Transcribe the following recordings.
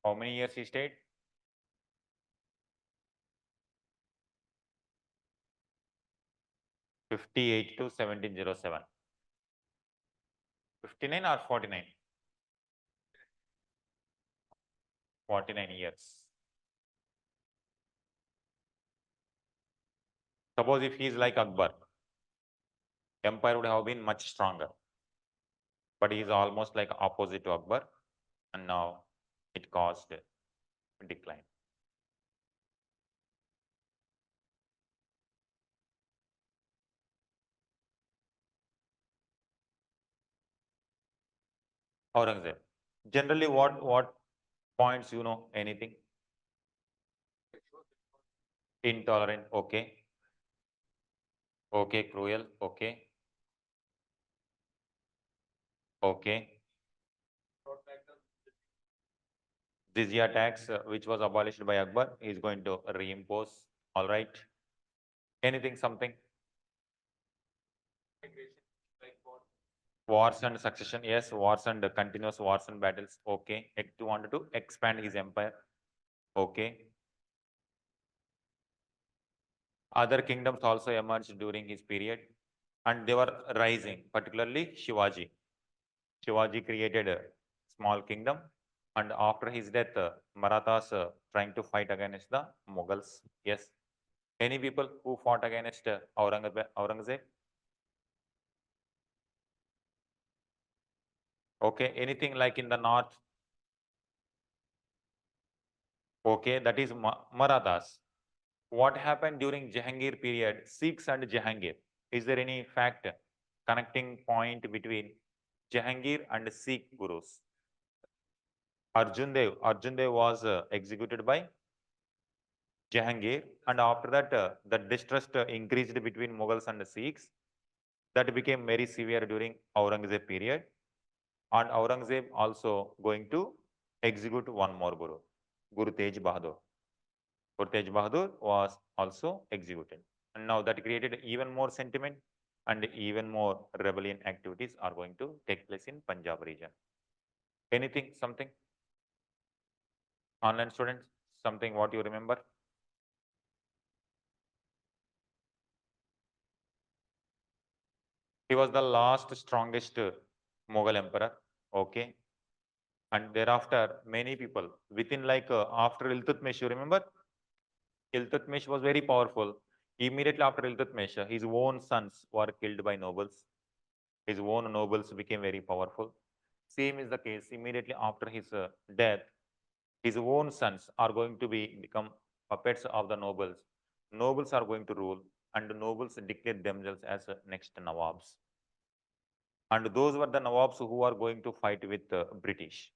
How many years he stayed? 58 to 1707. 59 or 49? 49 years. Suppose if he is like Akbar, empire would have been much stronger. But he is almost like opposite to Akbar, and now it caused decline. Aurangzeb. Generally, what points you know? Anything? Intolerant. Okay. Okay. Cruel. Okay. Okay. Jizya tax, which was abolished by Akbar, is going to reimpose. All right. Anything? Something? Wars and succession. Yes. Wars and continuous wars and battles. Okay. He wanted to expand his empire. Okay. Other kingdoms also emerged during his period, and they were rising, particularly Shivaji. Shivaji created a small kingdom, and after his death, Marathas trying to fight against the Mughals. Yes. Any people who fought against Aurangzeb? Okay. Anything like in the north? Okay. That is Marathas. What happened during Jahangir period, Sikhs and Jahangir? Is there any fact connecting point between Jahangir and Sikh gurus? Arjun Dev was executed by Jahangir, and after that, the distrust increased between Mughals and Sikhs. That became very severe during Aurangzeb period, and Aurangzeb also going to execute one more guru, Guru Tej Bahadur. Guru Tej Bahadur was also executed, and now that created even more sentiment, and even more rebellion activities are going to take place in Punjab region. Anything, something? Online students, something what you remember? He was the last strongest Mughal emperor. Okay. And thereafter, many people within like after Iltutmish, you remember? Iltutmish was very powerful. Immediately after Iltutmish, his own sons were killed by nobles. His own nobles became very powerful. Same is the case immediately after his death. His own sons are going to become puppets of the nobles. Nobles are going to rule, and the nobles declare themselves as next Nawabs. And those were the Nawabs who are going to fight with the British.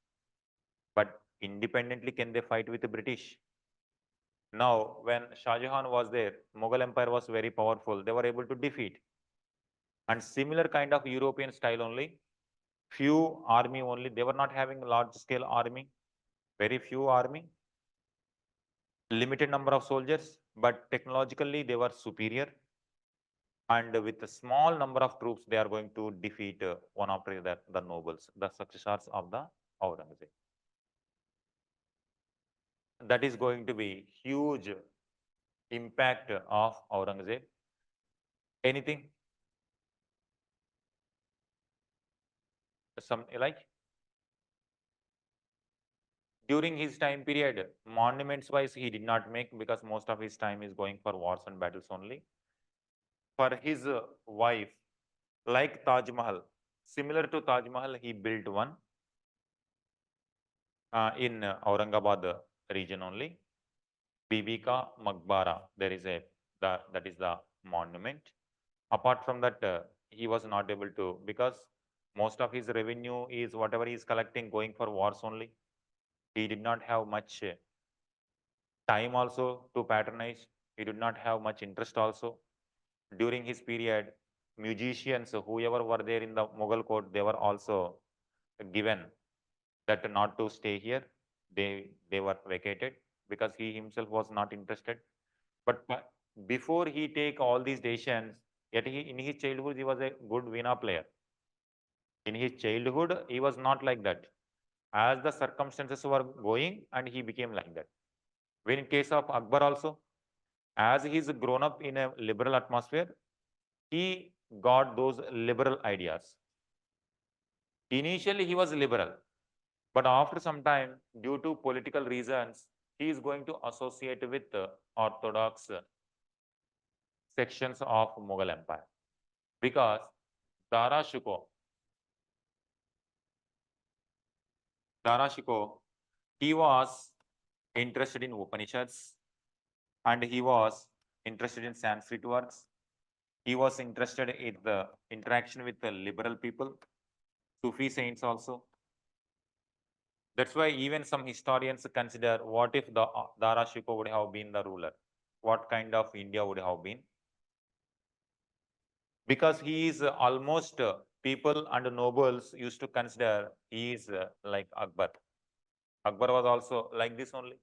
But independently, can they fight with the British? Now, when Shah Jahan was there, Mughal Empire was very powerful. They were able to defeat. And similar kind of European style only, few army only. They were not having large scale army, very few army, limited number of soldiers, but technologically they were superior. And with a small number of troops, they are going to defeat one after the nobles, the successors of the Aurangzeb. That is going to be huge impact of Aurangzeb. Anything? Some like during his time period, monuments wise, he did not make because most of his time is going for wars and battles only. For his wife, like Taj Mahal, similar to Taj Mahal, he built one in Aurangabad region only. Bibi Ka Maqbara, there is that is the monument. Apart from that, he was not able to, because most of his revenue is whatever he is collecting going for wars only. He did not have much time also to patronize. He did not have much interest also. During his period, musicians, whoever were there in the Mughal court, they were also given that not to stay here. They were vacated because he himself was not interested. But before he take all these decisions, yet in his childhood, he was a good Veena player. In his childhood, he was not like that. as the circumstances were going, and he became like that. When in case of Akbar also, as he's grown up in a liberal atmosphere, he got those liberal ideas. Initially, he was liberal, but after some time, due to political reasons, he is going to associate with orthodox sections of Mughal Empire. Because Dara Shikoh, he was interested in Upanishads, and he was interested in Sanskrit works. He was interested in the interaction with the liberal people, Sufi saints also. That's why even some historians consider, what if the Dara Shikoh would have been the ruler? What kind of India would have been? Because he is almost people and nobles used to consider he is like Akbar. Akbar was also like this only.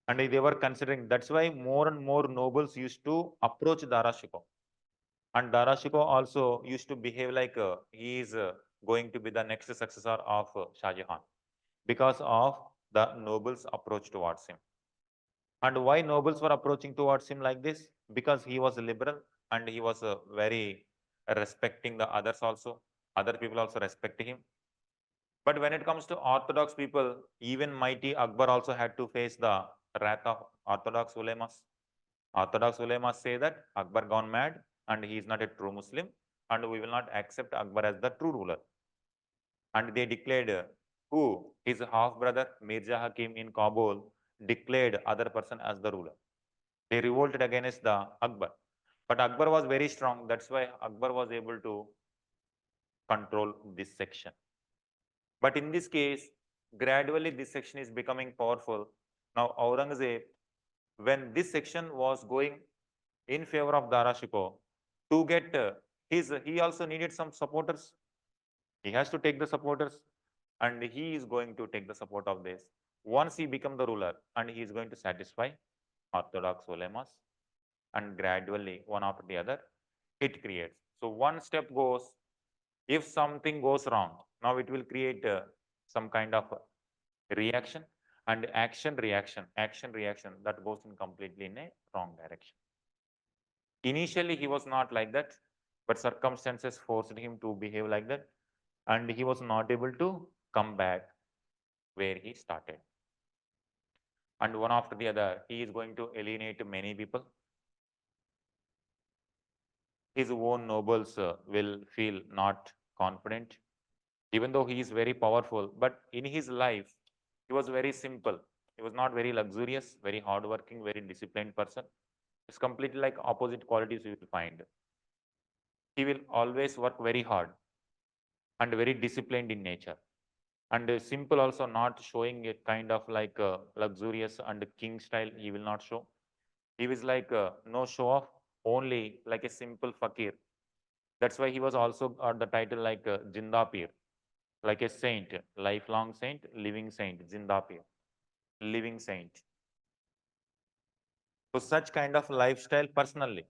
And they were considering, that's why more and more nobles used to approach Dara Shikoh. And Dara Shikoh also used to behave like he is going to be the next successor of Shah Jahan, because of the nobles' approach towards him. And why nobles were approaching towards him like this? Because he was liberal and he was very respecting the others also. Other people also respect him. But when it comes to orthodox people, even mighty Akbar also had to face the wrath of orthodox ulemas. Orthodox ulemas say that Akbar gone mad and he is not a true Muslim, and we will not accept Akbar as the true ruler. And they declared who? His half brother Mirza Hakim in Kabul declared other person as the ruler. They revolted against the Akbar. But Akbar was very strong. That's why Akbar was able to control this section. But in this case, gradually this section is becoming powerful. Now Aurangzeb, when this section was going in favor of Dara Shikoh, to get he also needed some supporters. He has to take the supporters, and he is going to take the support of this. Once he become the ruler, and he is going to satisfy orthodox ulemas, and gradually one after the other it creates. So one step goes, if something goes wrong, now it will create some kind of reaction, and action reaction that goes in completely in a wrong direction. Initially he was not like that, but circumstances forced him to behave like that, and he was not able to come back where he started. And one after the other, he is going to alienate many people. His own nobles will feel not confident, even though he is very powerful. But in his life, he was very simple. He was not very luxurious, very hardworking, very disciplined person. It's completely like opposite qualities you will find. He will always work very hard and very disciplined in nature. And simple also, not showing a kind of like luxurious and king style, he will not show. He was like no show off, only like a simple fakir. That's why he was also got the title like Jinda Pir, like a saint, lifelong saint, living saint, Jinda Pir, living saint. So such kind of lifestyle personally.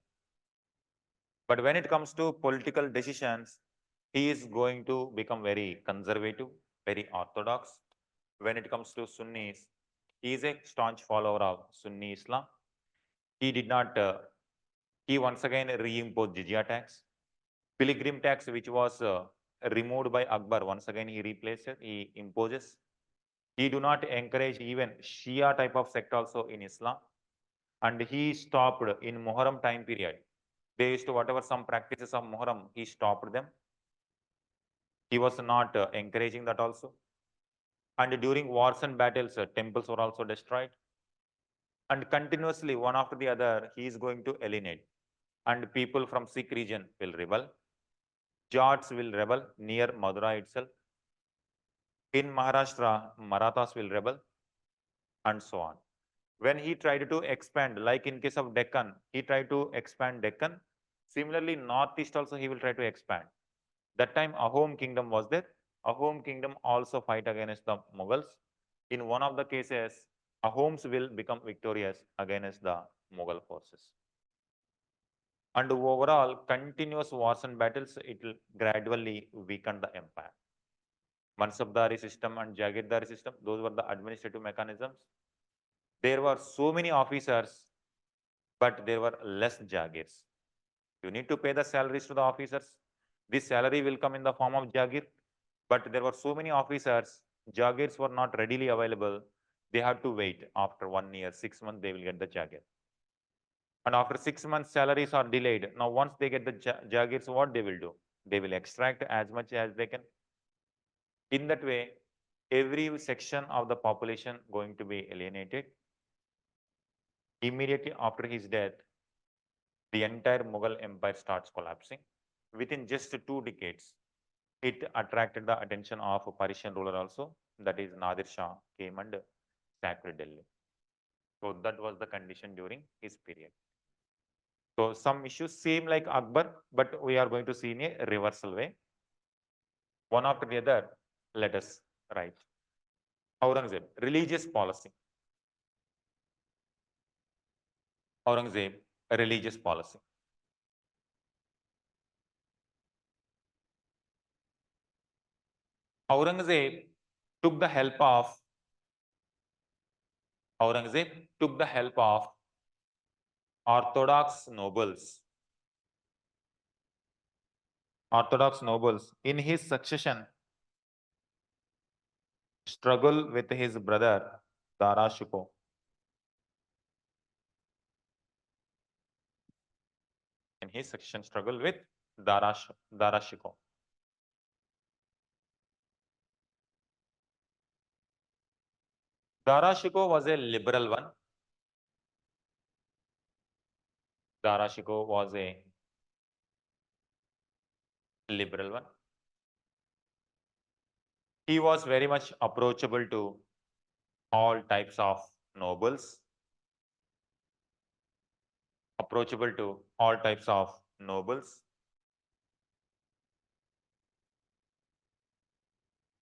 But when it comes to political decisions, he is going to become very conservative, very orthodox. When it comes to Sunnis, he is a staunch follower of Sunni Islam. He did not, he once again reimposed jizya tax. Pilgrim tax, which was removed by Akbar, once again he replaced it, he imposes. He do not encourage even Shia type of sect also in Islam. And he stopped in Muharram time period. They used to, whatever some practices of Muharram, he stopped them. He was not encouraging that also. And during wars and battles, temples were also destroyed. And continuously, one after the other, he is going to alienate. And people from Sikh region will rebel. Jats will rebel near Madura itself. In Maharashtra, Marathas will rebel, and so on. When he tried to expand, like in case of Deccan, he tried to expand Deccan. Similarly, Northeast also he will try to expand. That time Ahom kingdom was there. Ahom kingdom also fight against the Mughals. In one of the cases, Ahoms will become victorious against the Mughal forces. And overall, continuous wars and battles, it will gradually weaken the empire. Mansabdari system and Jagirdari system, those were the administrative mechanisms. There were so many officers, but there were less Jagirs. You need to pay the salaries to the officers. This salary will come in the form of Jagir, but there were so many officers, Jagirs were not readily available. They had to wait after 1 year, 6 months, they will get the Jagir. And after 6 months, salaries are delayed. Now, once they get the Jagirs, what they will do? They will extract as much as they can. In that way, every section of the population going to be alienated. Immediately after his death, the entire Mughal Empire starts collapsing. Within just 2 decades, it attracted the attention of a Persian ruler also, that is Nadir Shah came and sacked Delhi. So that was the condition during his period. So some issues seem like Akbar, but we are going to see in a reversal way. One after the other, let us write. Aurangzeb, religious policy. Aurangzeb, religious policy. Aurangzeb took the help of Orthodox nobles. Orthodox nobles in his succession struggle with his brother Darashiko. In his succession struggle with Darashiko. Darashiko was a liberal one. Darashiko was a liberal one. He was very much approachable to all types of nobles. Approachable to all types of nobles.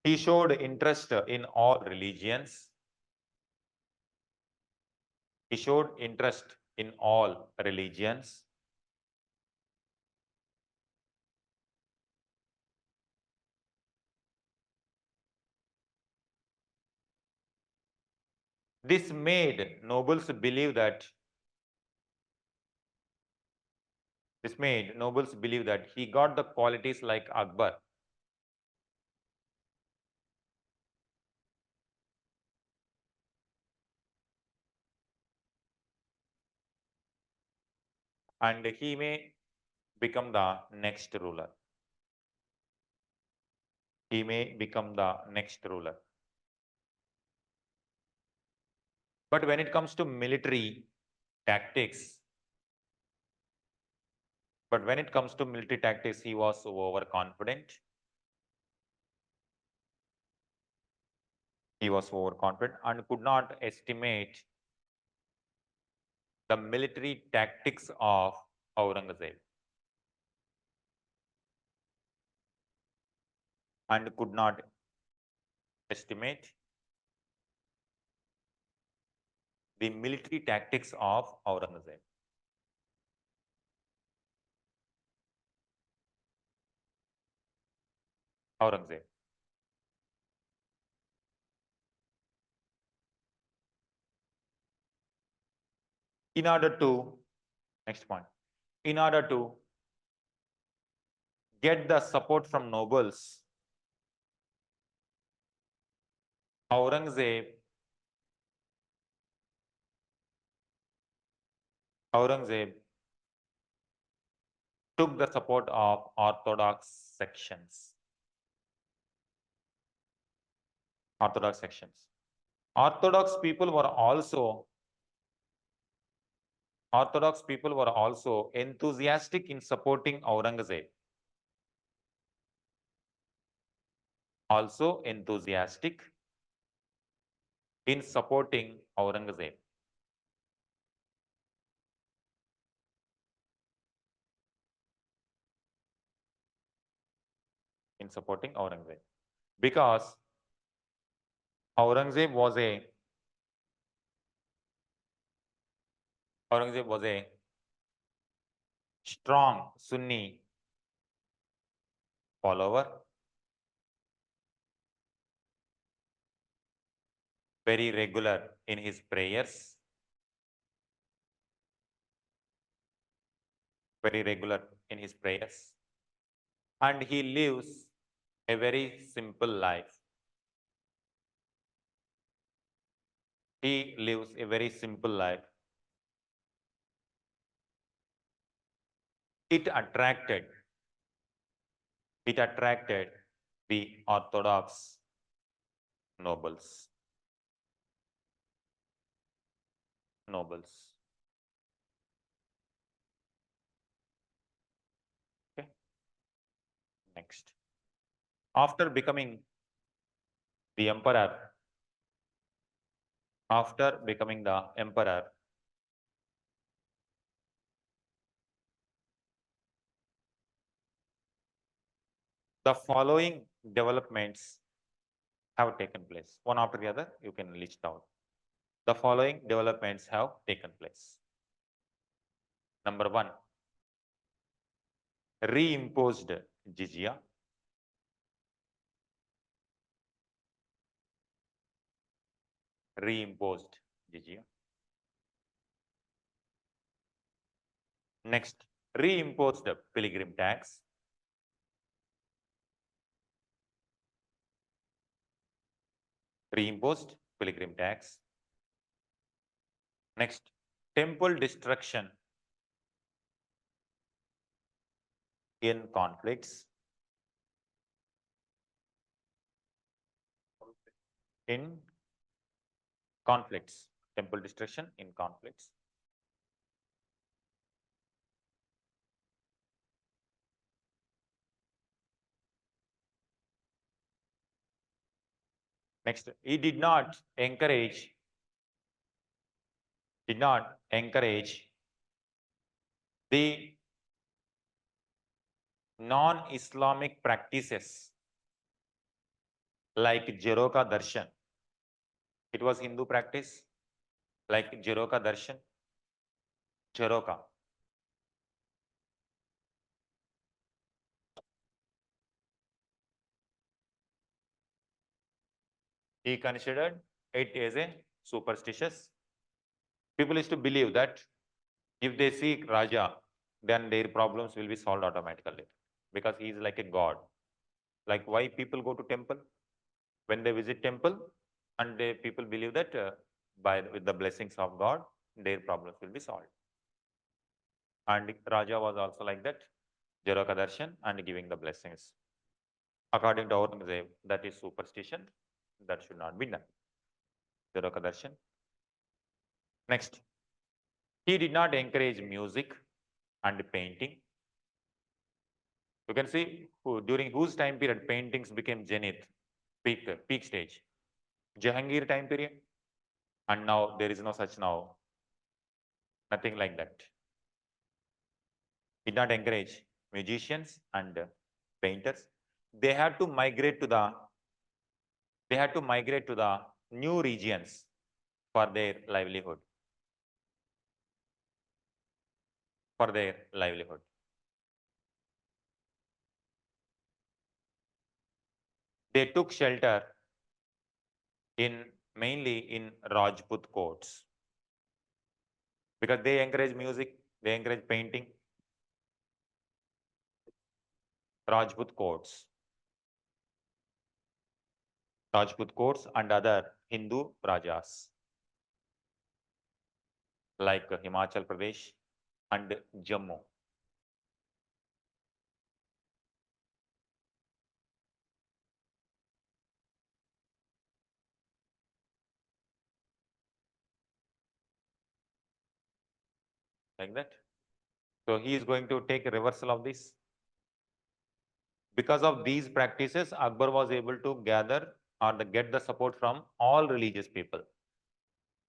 He showed interest in all religions. He showed interest in all religions. This made nobles believe that he got the qualities like Akbar. And he may become the next ruler. He may become the next ruler. But when it comes to military tactics, he was overconfident. He was overconfident and could not estimate the military tactics of Aurangzeb. And could not estimate the military tactics of Aurangzeb. Aurangzeb. In order to, next point, in order to get the support from nobles, Aurangzeb took the support of Orthodox sections. Orthodox people were also enthusiastic in supporting Aurangzeb. Also enthusiastic in supporting Aurangzeb. In supporting Aurangzeb. Because Aurangzeb was a strong Sunni follower. very regular in his prayers, very regular in his prayers, and he lives a very simple life. He lives a very simple life. It attracted the orthodox nobles. Okay. Next. After becoming the emperor, the following developments have taken place. One after the other, you can list out. The following developments have taken place. Number one, reimposed jizya. Reimposed jizya. Next, reimposed pilgrim tax. Reimposed pilgrim tax. Next, temple destruction in conflicts. In conflicts. Temple destruction in conflicts. Next, he did not encourage the non-Islamic practices like Jeroka Darshan. It was Hindu practice like Jeroka Darshan. Jeroka. He considered it as a superstitious. People used to believe that if they see Raja, then their problems will be solved automatically because he is like a god. Like why people go to temple? When they visit temple, and people believe that with the blessings of God, their problems will be solved. And Raja was also like that, Jeroka Darshan and giving the blessings. According to Aurangzeb, that is superstition. That should not be done. Jeroka Darshan. Next, he did not encourage music and painting. You can see during whose time period paintings became zenith, peak stage. Jahangir time period. And now there is no such now. Nothing like that. Did not encourage musicians and painters. They had to migrate to the new regions for their livelihood. They took shelter mainly in Rajput courts because they encourage music, they encourage painting. Rajput courts and other Hindu Rajas like Himachal Pradesh and Jammu. Like that. So he is going to take a reversal of this. Because of these practices, Akbar was able to gather or get the support from all religious people.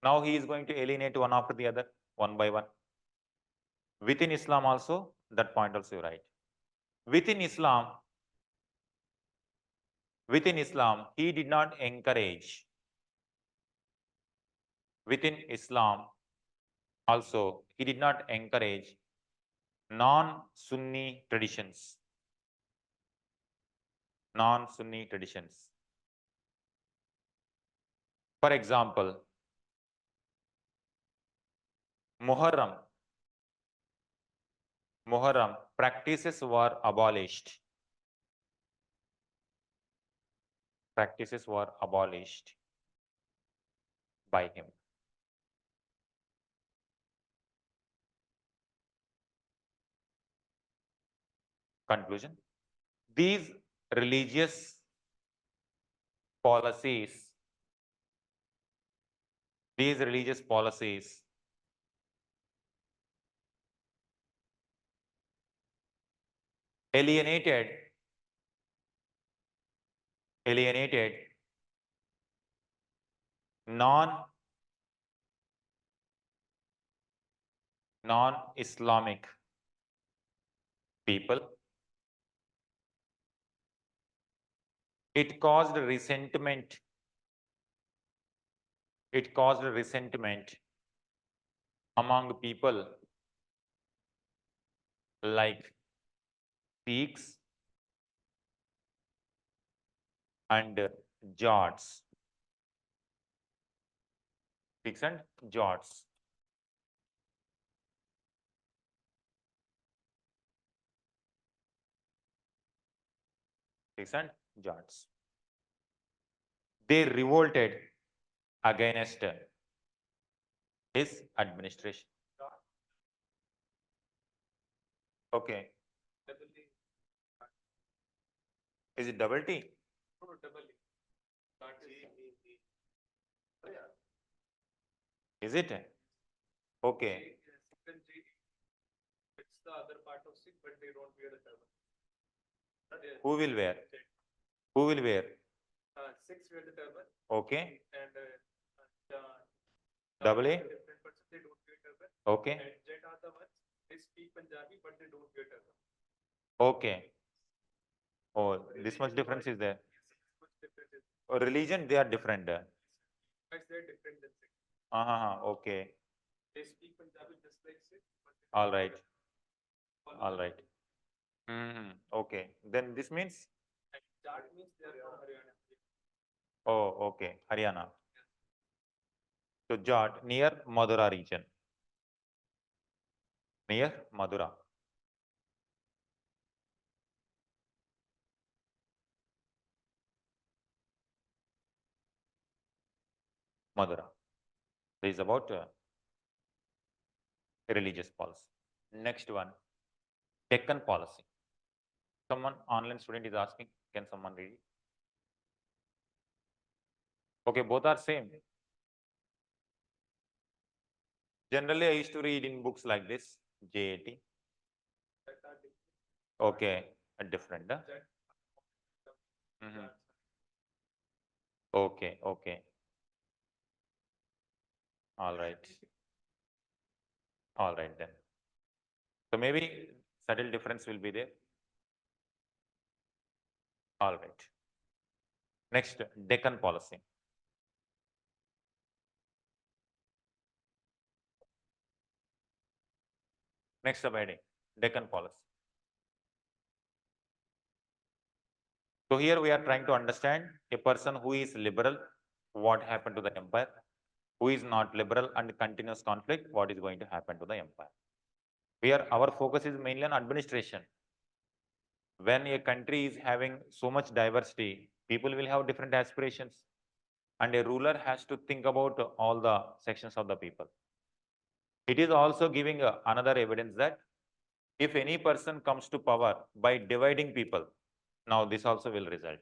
Now he is going to alienate one after the other, one by one. Within Islam also, that point also you write. Within Islam, he did not encourage. Within Islam also, he did not encourage non-Sunni traditions. Non-Sunni traditions. For example, Muharram practices were abolished. Practices were abolished by him. Conclusion. These religious policies, alienated non non-Islamic people. It caused resentment. It caused resentment among people like Sikhs and Jats. Sikhs and Jats. Sikhs and Jats. They revolted against his administration. Okay. Is it double T? No, double E. Is it? Okay. It's the other part of Sikh, but they don't wear the turban. Who will wear? Who will wear? Sikhs wear the turban. Okay. And Double A? Different person, they don't wear turban. Okay. And Jet are the ones, they speak Punjabi, but they don't wear turban. Okay. Oh, this much difference is there. Oh, religion, they are different. They're different than Sikh. Okay. They speak Punjabi just like Sikh. All right. All right. Okay. Then this means? Jat means they are from Haryana. Oh, okay. Haryana. So Jat near Madura region. Near Madura. Madura. This is about religious policy. Next one, Deccan policy. Someone online student is asking, can someone read it? Okay, both are same. Generally, I used to read in books like this, JAT. Okay, a different. Okay, okay. All right. All right then. So maybe subtle difference will be there. All right. Next, Deccan policy. Next subheading, Deccan policy. So here we are trying to understand a person who is liberal, what happened to the empire, who is not liberal and continuous conflict, what is going to happen to the empire. Here our focus is mainly on administration. When a country is having so much diversity, people will have different aspirations and a ruler has to think about all the sections of the people. It is also giving another evidence that if any person comes to power by dividing people, now this also will result.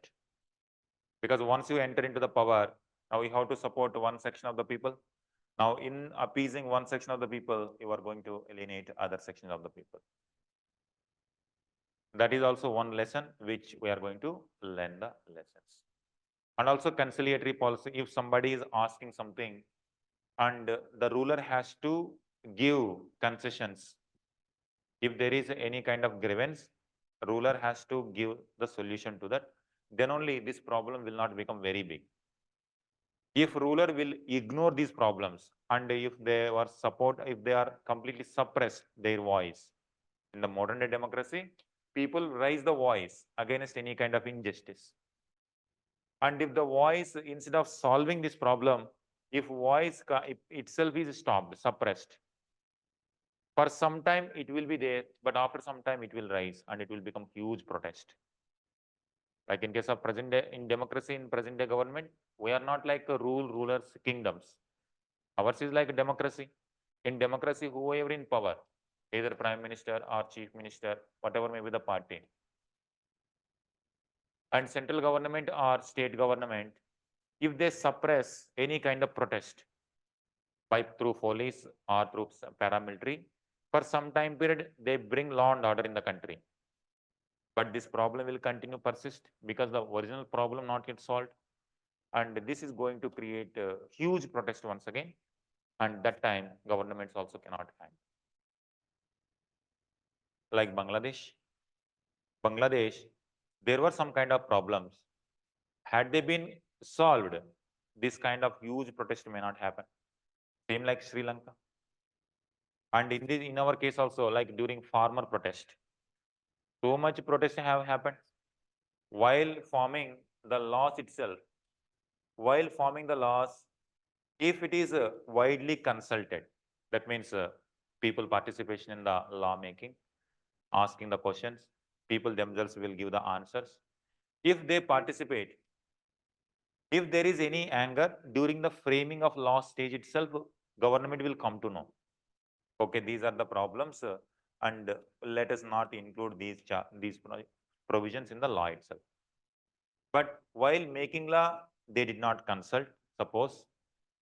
Because once you enter into the power, now you have to support one section of the people. Now in appeasing one section of the people, you are going to alienate other sections of the people. That is also one lesson which we are going to learn the lessons. And also conciliatory policy, if somebody is asking something and the ruler has to give concessions, if there is any kind of grievance, ruler has to give the solution to that, then only this problem will not become very big. If ruler will ignore these problems and if they are completely suppressed their voice, in the modern day democracy, people raise the voice against any kind of injustice. And if the voice, instead of solving this problem, if voice itself is stopped, suppressed, for some time it will be there, but after some time it will rise and it will become huge protest. Like in case of present day, in democracy, in present day government, we are not like a rulers, kingdoms. Ours is like a democracy. In democracy, whoever in power, either prime minister or chief minister, whatever may be the party, and central government or state government, if they suppress any kind of protest by through police or through paramilitary, for some time period, they bring law and order in the country. But this problem will continue persist because the original problem not yet solved. And this is going to create a huge protest once again. And that time, governments also cannot handle. Like Bangladesh, there were some kind of problems. Had they been solved, this kind of huge protest may not happen. Same like Sri Lanka. And in our case also, like during farmer protest, so much protest have happened. While forming the laws itself, if it is widely consulted, that means people participation in the law making, asking the questions, people themselves will give the answers. If they participate, if there is any anger during the framing of law stage itself, government will come to know. Okay, these are the problems, and let us not include these provisions in the law itself. But while making law, they did not consult, suppose.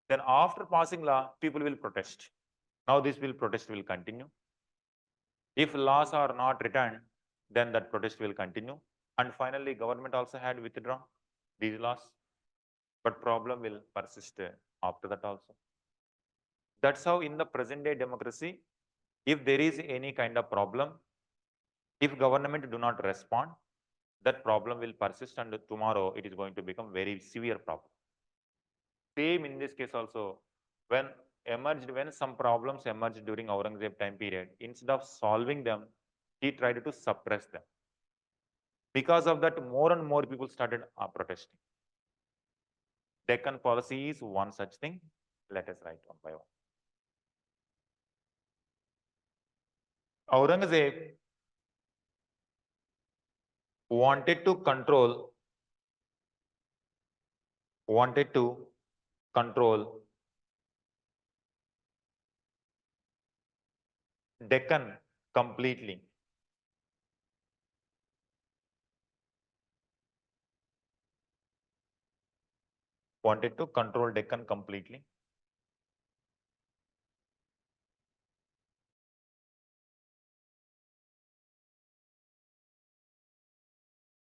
Then after passing law, people will protest. Now this protest will continue. If laws are not returned, then that protest will continue. And finally, government also had withdrawn these laws. But problem will persist after that also. That's how in the present day democracy, if there is any kind of problem, if government do not respond, that problem will persist and tomorrow it is going to become very severe problem. Same in this case also, when some problems emerged during Aurangzeb time period, instead of solving them, he tried to suppress them. Because of that, more and more people started protesting. Deccan policy is one such thing. Let us write one by one. Aurangzeb wanted to control Deccan completely. Wanted to control Deccan completely.